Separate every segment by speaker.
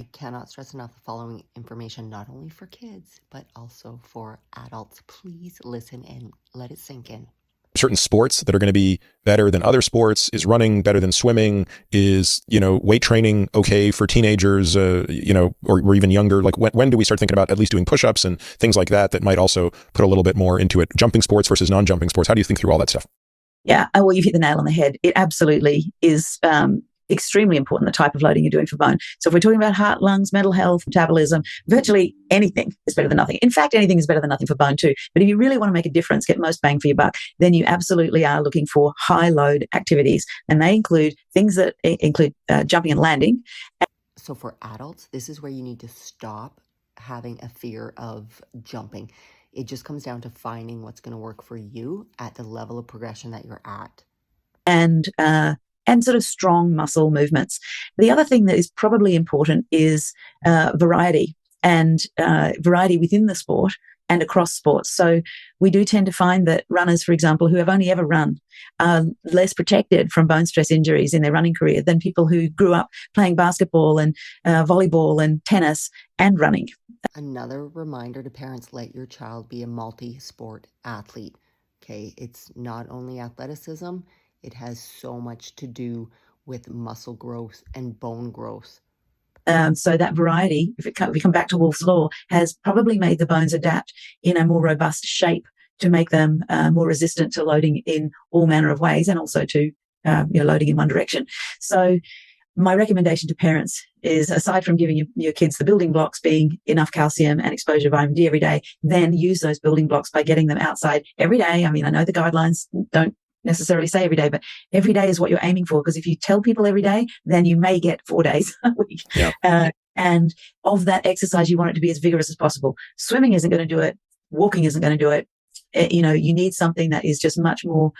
Speaker 1: I cannot stress enough the following information, not only for kids, but also for adults. Please listen and let it sink in.
Speaker 2: Certain sports that are going to be better than other sports. Is running better than swimming? Is, weight training okay for teenagers, or even younger? Like when do we start thinking about at least doing push-ups and things like that might also put a little bit more into it? Jumping sports versus non-jumping sports. How do you think through all that stuff?
Speaker 3: Yeah, well, you've hit the nail on the head. It absolutely is extremely important, the type of loading you're doing for bone. So if we're talking about heart, lungs, mental health, metabolism, virtually anything is better than nothing. In fact, anything is better than nothing for bone too. But if you really want to make a difference, get most bang for your buck, then you absolutely are looking for high load activities. And they include things that include jumping and landing.
Speaker 1: So for adults, this is where you need to stop having a fear of jumping. It just comes down to finding what's going to work for you at the level of progression that you're at.
Speaker 3: And sort of strong muscle movements. The other thing that is probably important is variety, and variety within the sport and across sports. So we do tend to find that runners, for example, who have only ever run, are less protected from bone stress injuries in their running career than people who grew up playing basketball and volleyball and tennis and running.
Speaker 1: Another reminder to parents, let your child be a multi-sport athlete. Okay, it's not only athleticism, it has so much to do with muscle growth and bone growth.
Speaker 3: So that variety, if we come back to Wolff's Law, has probably made the bones adapt in a more robust shape to make them more resistant to loading in all manner of ways, and also to loading in one direction. So my recommendation to parents is, aside from giving your kids the building blocks being enough calcium and exposure to vitamin D every day, then use those building blocks by getting them outside every day. I mean, I know the guidelines don't necessarily say every day, but every day is what you're aiming for, because if you tell people every day, then you may get 4 days a week.
Speaker 2: Yeah.
Speaker 3: And of that exercise, you want it to be as vigorous as possible. Swimming isn't going to do it. Walking isn't going to do it. You need something that is just much more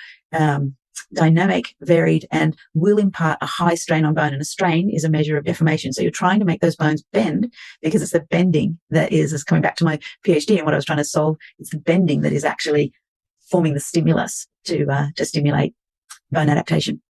Speaker 3: dynamic, varied, and will impart a high strain on bone. And a strain is a measure of deformation. So you're trying to make those bones bend, because it's the bending that is coming back to my PhD and what I was trying to solve. It's the bending that is actually forming the stimulus to stimulate bone adaptation.